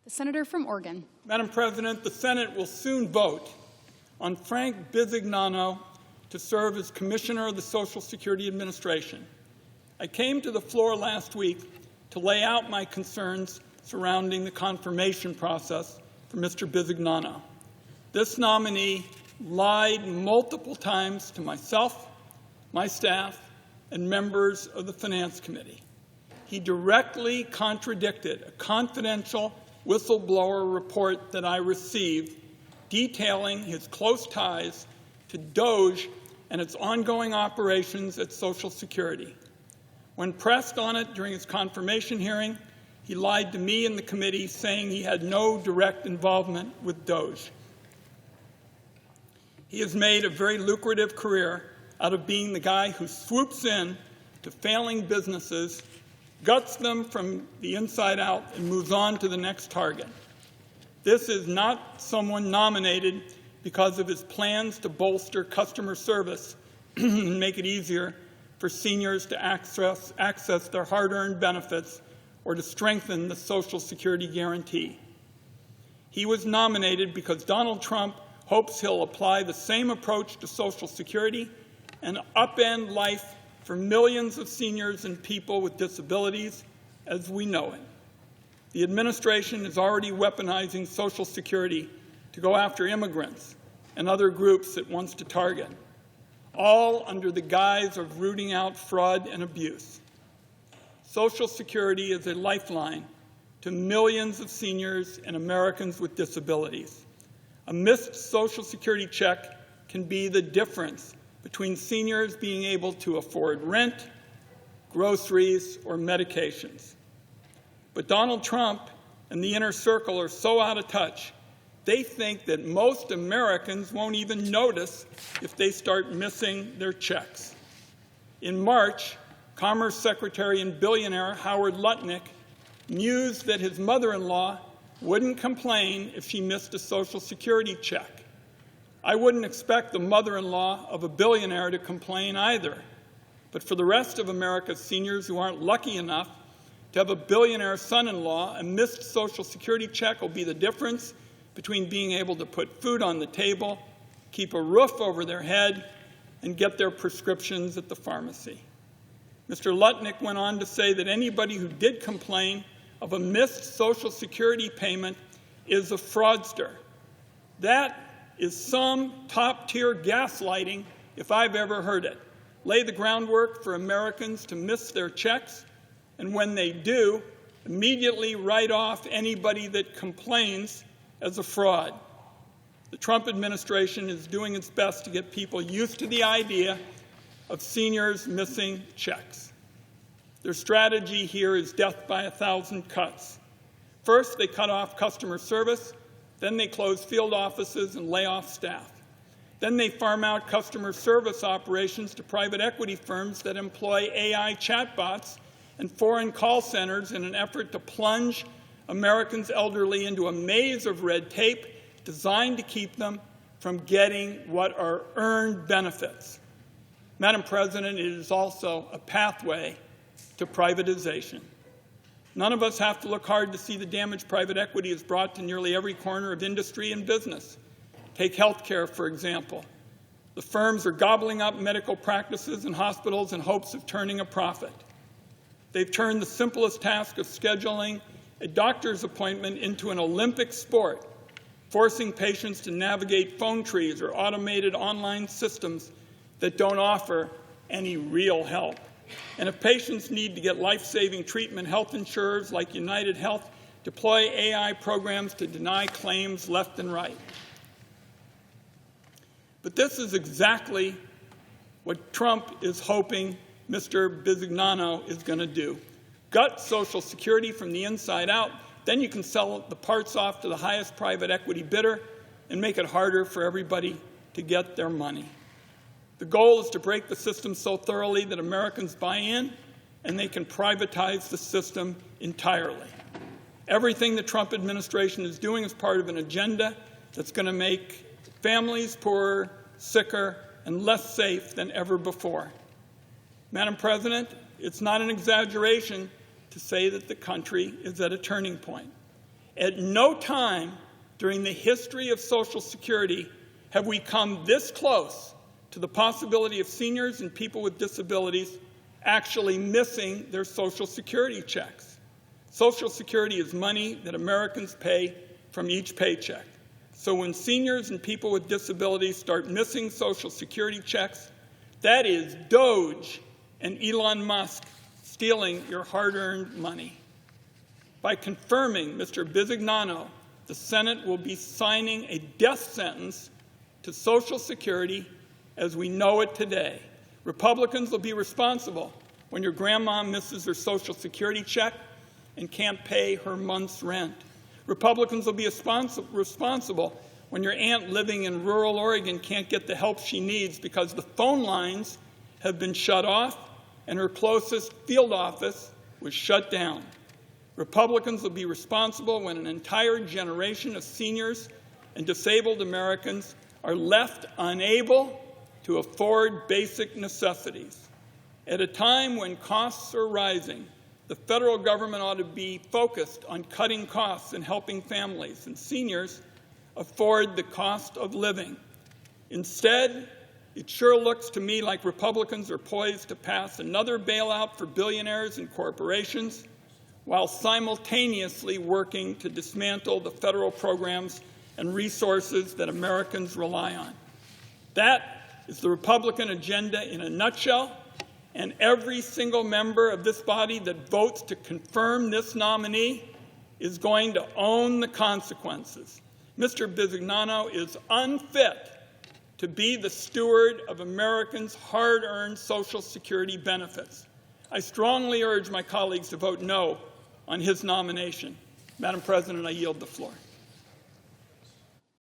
The senator from Oregon. Madam President, the Senate will soon vote on Frank Bisignano to serve as Commissioner of the Social Security Administration. I came to the floor last week to lay out my concerns surrounding the confirmation process for Mr. Bisignano. This nominee lied multiple times to myself, my staff, and members of the Finance Committee. He directly contradicted a confidential whistleblower report that I received detailing his close ties to DOGE and its ongoing operations at Social Security. When pressed on it during his confirmation hearing, he lied to me and the committee, saying he had no direct involvement with DOGE. He has made a very lucrative career out of being the guy who swoops in to failing businesses, guts them from the inside out, and moves on to the next target. This is not someone nominated because of his plans to bolster customer service and make it easier for seniors to access their hard-earned benefits or to strengthen the Social Security guarantee. He was nominated because Donald Trump hopes he'll apply the same approach to Social Security and upend life for millions of seniors and people with disabilities as we know it. The administration is already weaponizing Social Security to go after immigrants and other groups it wants to target, all under the guise of rooting out fraud and abuse. Social Security is a lifeline to millions of seniors and Americans with disabilities. A missed Social Security check can be the difference between seniors being able to afford rent, groceries, or medications. But Donald Trump and the inner circle are so out of touch, they think that most Americans won't even notice if they start missing their checks. In March, Commerce Secretary and billionaire Howard Lutnick mused that his mother-in-law wouldn't complain if she missed a Social Security check. I wouldn't expect the mother-in-law of a billionaire to complain either. But for the rest of America's seniors who aren't lucky enough to have a billionaire son-in-law, a missed Social Security check will be the difference between being able to put food on the table, keep a roof over their head, and get their prescriptions at the pharmacy. Mr. Lutnick went on to say that anybody who did complain of a missed Social Security payment is a fraudster. That is some top-tier gaslighting if I've ever heard it. Lay the groundwork for Americans to miss their checks, and when they do, immediately write off anybody that complains as a fraud. The Trump administration is doing its best to get people used to the idea of seniors missing checks. Their strategy here is death by 1,000 cuts. First, they cut off customer service. Then they close field offices and lay off staff. Then they farm out customer service operations to private equity firms that employ AI chatbots and foreign call centers in an effort to plunge Americans elderly into a maze of red tape designed to keep them from getting what are earned benefits. Madam President, it is also a pathway to privatization. None of us have to look hard to see the damage private equity has brought to nearly every corner of industry and business. Take healthcare, for example. The firms are gobbling up medical practices and hospitals in hopes of turning a profit. They've turned the simplest task of scheduling a doctor's appointment into an Olympic sport, forcing patients to navigate phone trees or automated online systems that don't offer any real help. And if patients need to get life-saving treatment, health insurers like United Health deploy AI programs to deny claims left and right. But this is exactly what Trump is hoping Mr. Bisignano is going to do. Gut Social Security from the inside out, then you can sell the parts off to the highest private equity bidder and make it harder for everybody to get their money. The goal is to break the system so thoroughly that Americans buy in and they can privatize the system entirely. Everything the Trump administration is doing is part of an agenda that's going to make families poorer, sicker, and less safe than ever before. Madam President, it's not an exaggeration to say that the country is at a turning point. At no time during the history of Social Security have we come this close to the possibility of seniors and people with disabilities actually missing their Social Security checks. Social Security is money that Americans pay from each paycheck. So when seniors and people with disabilities start missing Social Security checks, that is Doge and Elon Musk stealing your hard-earned money. By confirming Mr. Bisignano, the Senate will be signing a death sentence to Social Security as we know it today. Republicans will be responsible when your grandma misses her Social Security check and can't pay her month's rent. Republicans will be responsible when your aunt living in rural Oregon can't get the help she needs because the phone lines have been shut off and her closest field office was shut down. Republicans will be responsible when an entire generation of seniors and disabled Americans are left unable to afford basic necessities. At a time when costs are rising, the federal government ought to be focused on cutting costs and helping families and seniors afford the cost of living. Instead, it sure looks to me like Republicans are poised to pass another bailout for billionaires and corporations while simultaneously working to dismantle the federal programs and resources that Americans rely on. That is the Republican agenda in a nutshell, and every single member of this body that votes to confirm this nominee is going to own the consequences. Mr. Bisignano is unfit to be the steward of Americans' hard-earned Social Security benefits. I strongly urge my colleagues to vote no on his nomination. Madam President, I yield the floor.